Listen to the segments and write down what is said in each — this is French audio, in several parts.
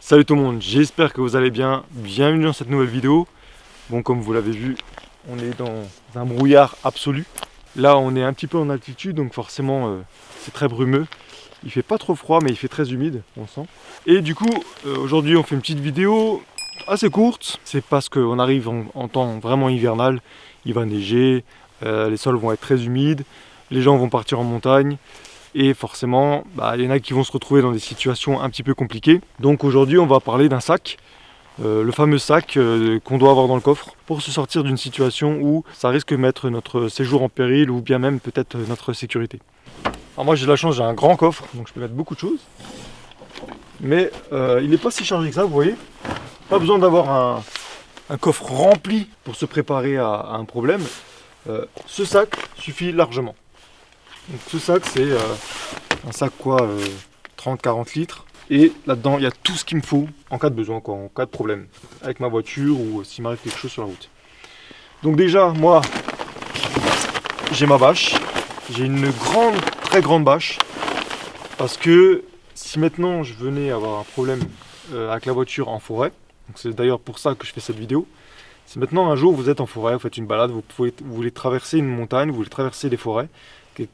Salut tout le monde, j'espère que vous allez bien. Bienvenue dans cette nouvelle vidéo. Bon, comme vous l'avez vu, on est dans un brouillard absolu. Là, on est un petit peu en altitude, donc forcément, c'est très brumeux. Il fait pas trop froid, mais il fait très humide, on le sent. Et du coup, aujourd'hui, on fait une petite vidéo assez courte. C'est parce qu'on arrive en temps vraiment hivernal. Il va neiger, les sols vont être très humides, les gens vont partir en montagne. Et forcément, il y en a qui vont se retrouver dans des situations un petit peu compliquées. Donc aujourd'hui, on va parler d'un sac, le fameux sac qu'on doit avoir dans le coffre pour se sortir d'une situation où ça risque de mettre notre séjour en péril ou bien même peut-être notre sécurité. Alors moi j'ai de la chance, j'ai un grand coffre, donc je peux mettre beaucoup de choses. Mais il n'est pas si chargé que ça, vous voyez. Pas besoin d'avoir un coffre rempli pour se préparer à un problème. Ce sac suffit largement. Donc ce sac c'est un sac 30-40 litres et là-dedans il y a tout ce qu'il me faut en cas de besoin, en cas de problème avec ma voiture ou s'il m'arrive quelque chose sur la route. Donc déjà moi j'ai ma bâche, j'ai une très grande bâche parce que si maintenant je venais avoir un problème avec la voiture en forêt, donc c'est d'ailleurs pour ça que je fais cette vidéo. Si maintenant un jour vous êtes en forêt, vous faites une balade, vous voulez traverser une montagne, vous voulez traverser des forêts,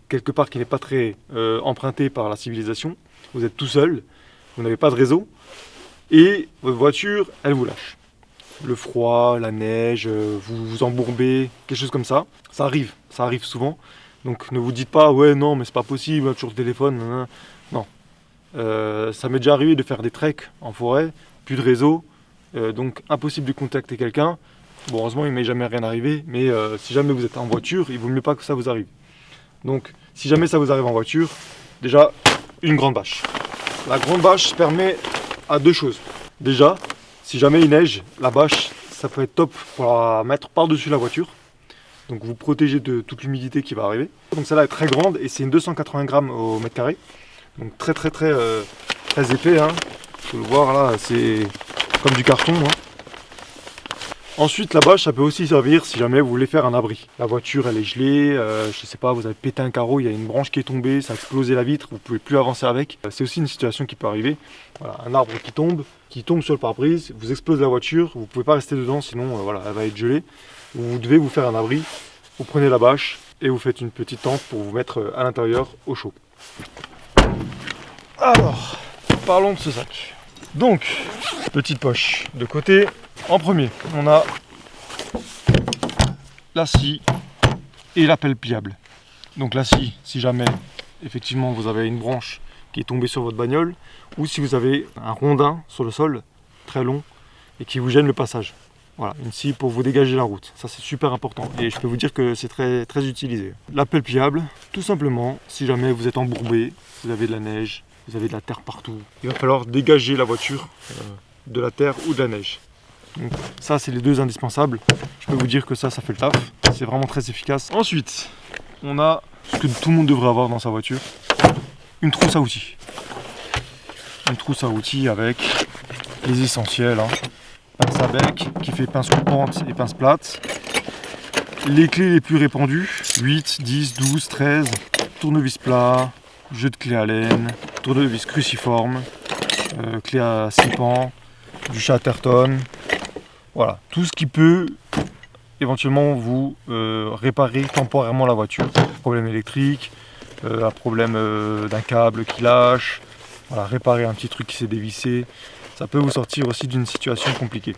quelque part qui n'est pas très emprunté par la civilisation, vous êtes tout seul, vous n'avez pas de réseau, et votre voiture, elle vous lâche. Le froid, la neige, vous vous embourbez, quelque chose comme ça arrive souvent. Donc ne vous dites pas, ouais non mais c'est pas possible, toujours le téléphone, non. Ça m'est déjà arrivé de faire des treks en forêt, plus de réseau, donc impossible de contacter quelqu'un. Bon, heureusement il m'est jamais rien arrivé, mais si jamais vous êtes en voiture, il vaut mieux pas que ça vous arrive. Donc, si jamais ça vous arrive en voiture, déjà, une grande bâche. La grande bâche permet à deux choses. Déjà, si jamais il neige, la bâche, ça peut être top pour la mettre par-dessus la voiture. Donc, vous protégez de toute l'humidité qui va arriver. Donc, celle-là est très grande et c'est une 280 grammes au mètre carré. Donc, très épais. Hein. Vous pouvez le voir là, c'est comme du carton. Hein. Ensuite, la bâche, ça peut aussi servir si jamais vous voulez faire un abri. La voiture, elle est gelée, je sais pas, vous avez pété un carreau, il y a une branche qui est tombée, ça a explosé la vitre, vous pouvez plus avancer avec. C'est aussi une situation qui peut arriver. Voilà, un arbre qui tombe sur le pare-brise, vous explose la voiture, vous pouvez pas rester dedans, sinon voilà, elle va être gelée. Vous devez vous faire un abri, vous prenez la bâche et vous faites une petite tente pour vous mettre à l'intérieur au chaud. Alors, parlons de ce sac. Donc, petite poche de côté. En premier, on a la scie et la pelle pliable. Donc la scie, si jamais effectivement vous avez une branche qui est tombée sur votre bagnole, ou si vous avez un rondin sur le sol très long et qui vous gêne le passage. Voilà, une scie pour vous dégager la route. Ça c'est super important et je peux vous dire que c'est très utilisé. La pelle pliable, tout simplement, si jamais vous êtes embourbé, vous avez de la neige, vous avez de la terre partout, il va falloir dégager la voiture de la terre ou de la neige. Donc ça c'est les deux indispensables. Je peux vous dire que ça fait le taf. C'est vraiment très efficace. Ensuite, on a ce que tout le monde devrait avoir dans sa voiture. Une trousse à outils. Une trousse à outils avec les essentiels. Hein. Pince à bec qui fait pince coupante et pince plate. Les clés les plus répandues. 8, 10, 12, 13. Tournevis plat. Jeu de clés Allen. Tournevis cruciforme. Clé à 6 pans. Du Chatterton. Voilà, tout ce qui peut éventuellement vous réparer temporairement la voiture. Problème électrique, un problème d'un câble qui lâche, voilà, réparer un petit truc qui s'est dévissé, ça peut vous sortir aussi d'une situation compliquée.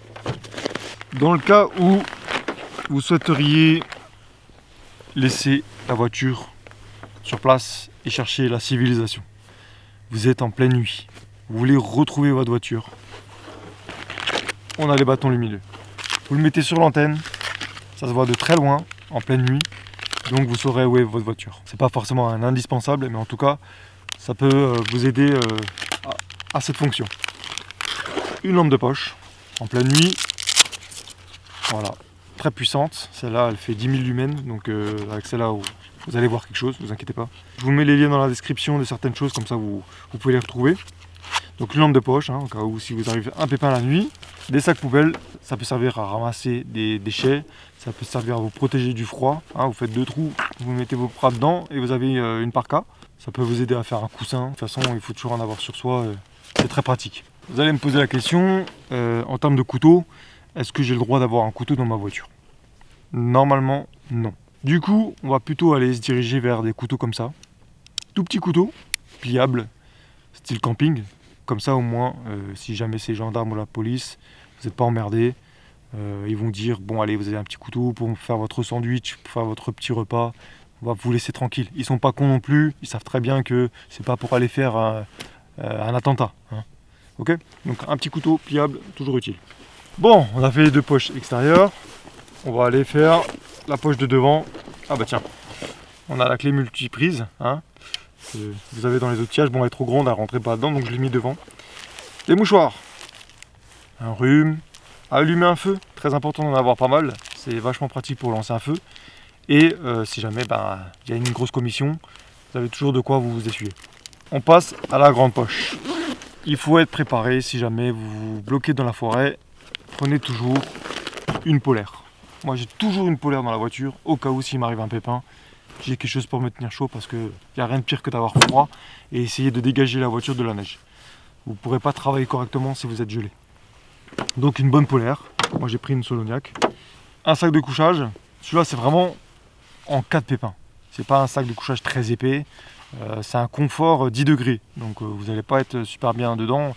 Dans le cas où vous souhaiteriez laisser la voiture sur place et chercher la civilisation, vous êtes en pleine nuit, vous voulez retrouver votre voiture, on a les bâtons lumineux. Vous le mettez sur l'antenne, ça se voit de très loin, en pleine nuit, donc vous saurez où est votre voiture. C'est pas forcément un indispensable, mais en tout cas, ça peut vous aider à cette fonction. Une lampe de poche, en pleine nuit, voilà, très puissante. Celle-là, elle fait 10 000 lumens, donc avec celle-là, vous allez voir quelque chose, ne vous inquiétez pas. Je vous mets les liens dans la description de certaines choses, comme ça vous pouvez les retrouver. Donc une lampe de poche, hein, au cas où si vous arrivez un pépin la nuit. Des sacs poubelles, ça peut servir à ramasser des déchets, ça peut servir à vous protéger du froid. Hein, vous faites 2 trous, vous mettez vos bras dedans et vous avez une parka. Ça peut vous aider à faire un coussin. De toute façon, il faut toujours en avoir sur soi, c'est très pratique. Vous allez me poser la question, en termes de couteau, est-ce que j'ai le droit d'avoir un couteau dans ma voiture? Normalement, non. Du coup, on va plutôt aller se diriger vers des couteaux comme ça. Tout petits couteaux, pliables, style camping. Comme ça, au moins, si jamais c'est gendarmes ou la police, vous n'êtes pas emmerdés. Ils vont dire, bon allez, vous avez un petit couteau pour faire votre sandwich, pour faire votre petit repas. On va vous laisser tranquille. Ils sont pas cons non plus, ils savent très bien que c'est pas pour aller faire un attentat. Hein. Ok? Donc un petit couteau pliable, toujours utile. Bon, on a fait les deux poches extérieures. On va aller faire la poche de devant. Ah bah tiens, on a la clé multiprise. Hein, que vous avez dans les outillages. Bon, elle est trop grande, elle ne rentrait pas dedans, donc je l'ai mis devant. Les mouchoirs. Un rhume. Allumer un feu, très important d'en avoir pas mal. C'est vachement pratique pour lancer un feu. Et si jamais y a une grosse commission, vous avez toujours de quoi vous essuyer. On passe à la grande poche. Il faut être préparé si jamais vous vous bloquez dans la forêt. Prenez toujours une polaire. Moi j'ai toujours une polaire dans la voiture, au cas où s'il m'arrive un pépin. J'ai quelque chose pour me tenir chaud parce qu'il n'y a rien de pire que d'avoir froid et essayer de dégager la voiture de la neige. Vous ne pourrez pas travailler correctement si vous êtes gelé. Donc une bonne polaire. Moi j'ai pris une Soloniac. Un sac de couchage. Celui-là c'est vraiment en cas de pépin. C'est pas un sac de couchage très épais. C'est un confort 10 degrés. Donc vous n'allez pas être super bien dedans.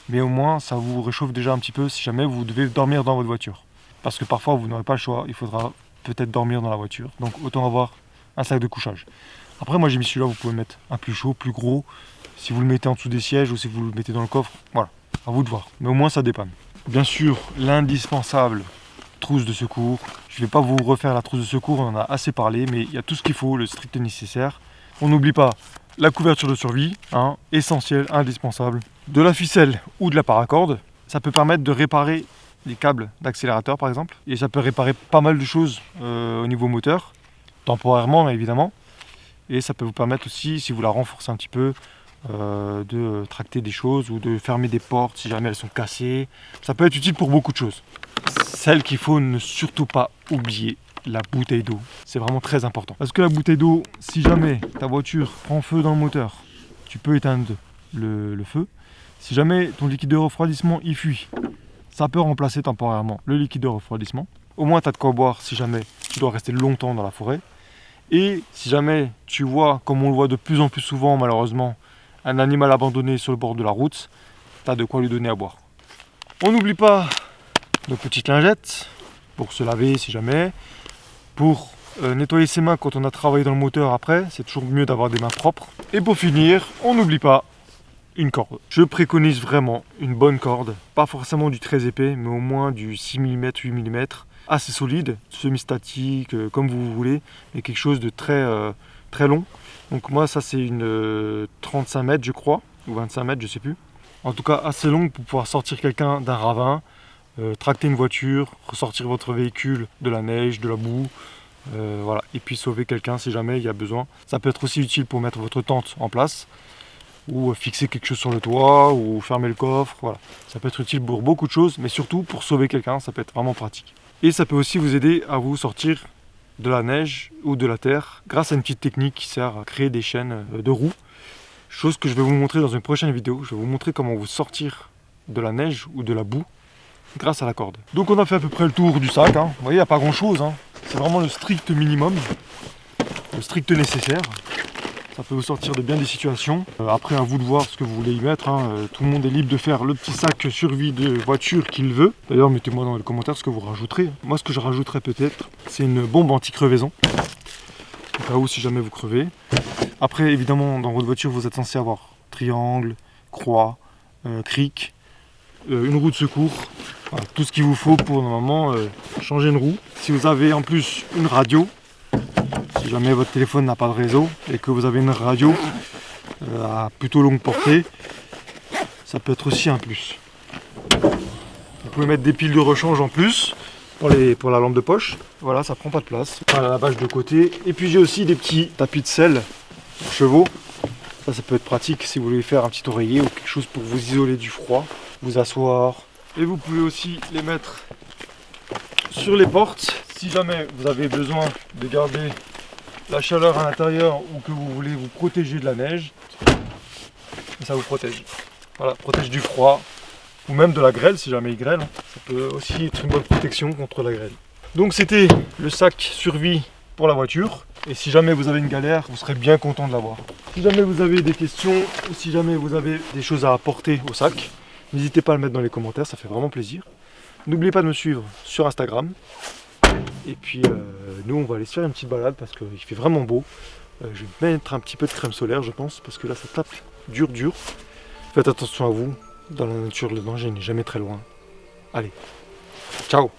Mais au moins ça vous réchauffe déjà un petit peu si jamais vous devez dormir dans votre voiture. Parce que parfois vous n'aurez pas le choix. Il faudra peut-être dormir dans la voiture. Donc autant avoir un sac de couchage. Après moi j'ai mis celui-là. Vous pouvez mettre un plus chaud, plus gros. Si vous le mettez en dessous des sièges ou si vous le mettez dans le coffre. Voilà. À vous de voir. Mais au moins ça dépanne. Bien sûr, l'indispensable trousse de secours. Je ne vais pas vous refaire la trousse de secours, on en a assez parlé, mais il y a tout ce qu'il faut, le strict nécessaire. On n'oublie pas la couverture de survie, hein, essentielle, indispensable. De la ficelle ou de la paracorde. Ça peut permettre de réparer les câbles d'accélérateur par exemple. Et ça peut réparer pas mal de choses au niveau moteur, temporairement évidemment. Et ça peut vous permettre aussi, si vous la renforcez un petit peu, de tracter des choses ou de fermer des portes si jamais elles sont cassées. Ça peut être utile pour beaucoup de choses. Celle qu'il faut ne surtout pas oublier, la bouteille d'eau. C'est vraiment très important. Parce que la bouteille d'eau, si jamais ta voiture prend feu dans le moteur, tu peux éteindre le feu. Si jamais ton liquide de refroidissement y fuit, ça peut remplacer temporairement le liquide de refroidissement. Au moins tu as de quoi boire si jamais tu dois rester longtemps dans la forêt. Et si jamais tu vois, comme on le voit de plus en plus souvent malheureusement, un animal abandonné sur le bord de la route, tu as de quoi lui donner à boire. On n'oublie pas nos petites lingettes pour se laver si jamais, pour nettoyer ses mains quand on a travaillé dans le moteur après, c'est toujours mieux d'avoir des mains propres. Et pour finir, on n'oublie pas une corde. Je préconise vraiment une bonne corde, pas forcément du très épais, mais au moins du 6 mm, 8 mm, assez solide, semi-statique, comme vous voulez, mais quelque chose de très long. Donc moi ça c'est une 35 mètres je crois, ou 25 mètres je sais plus. En tout cas assez longue pour pouvoir sortir quelqu'un d'un ravin, tracter une voiture, ressortir votre véhicule de la neige, de la boue, voilà. Et puis sauver quelqu'un si jamais il y a besoin. Ça peut être aussi utile pour mettre votre tente en place, ou fixer quelque chose sur le toit, ou fermer le coffre, voilà. Ça peut être utile pour beaucoup de choses, mais surtout pour sauver quelqu'un, ça peut être vraiment pratique. Et ça peut aussi vous aider à vous sortir de la neige ou de la terre grâce à une petite technique qui sert à créer des chaînes de roues. Chose que je vais vous montrer dans une prochaine vidéo. Je vais vous montrer comment vous sortir de la neige ou de la boue grâce à la corde. Donc on a fait à peu près le tour du sac. Hein. Vous voyez, il n'y a pas grand chose. Hein. C'est vraiment le strict minimum, le strict nécessaire. Ça peut vous sortir de bien des situations. Après, à vous de voir ce que vous voulez y mettre. Hein. Tout le monde est libre de faire le petit sac survie de voiture qu'il veut. D'ailleurs, mettez-moi dans les commentaires ce que vous rajouterez. Moi, ce que je rajouterais peut-être, c'est une bombe anti-crevaison. Au cas où, si jamais vous crevez. Après, évidemment, dans votre voiture, vous êtes censé avoir triangle, croix, cric, une roue de secours. Voilà, tout ce qu'il vous faut pour normalement changer une roue. Si vous avez en plus une radio, si jamais votre téléphone n'a pas de réseau et que vous avez une radio à plutôt longue portée, ça peut être aussi un plus. Vous pouvez mettre des piles de rechange en plus pour la lampe de poche. Voilà, ça prend pas de place. Voilà la bâche de côté. Et puis j'ai aussi des petits tapis de selle pour chevaux. Ça peut être pratique si vous voulez faire un petit oreiller ou quelque chose pour vous isoler du froid, vous asseoir. Et vous pouvez aussi les mettre sur les portes. Si jamais vous avez besoin de garder la chaleur à l'intérieur ou que vous voulez vous protéger de la neige, ça vous protège. Voilà, protège du froid ou même de la grêle si jamais il grêle. Ça peut aussi être une bonne protection contre la grêle. Donc c'était le sac survie pour la voiture. Et si jamais vous avez une galère, vous serez bien content de l'avoir. Si jamais vous avez des questions ou si jamais vous avez des choses à apporter au sac, n'hésitez pas à le mettre dans les commentaires, ça fait vraiment plaisir. N'oubliez pas de me suivre sur Instagram. Et puis nous on va aller se faire une petite balade parce qu'il fait vraiment beau. Je vais mettre un petit peu de crème solaire je pense parce que là ça tape dur. Faites attention à vous, dans la nature le danger n'est jamais très loin. Allez, ciao!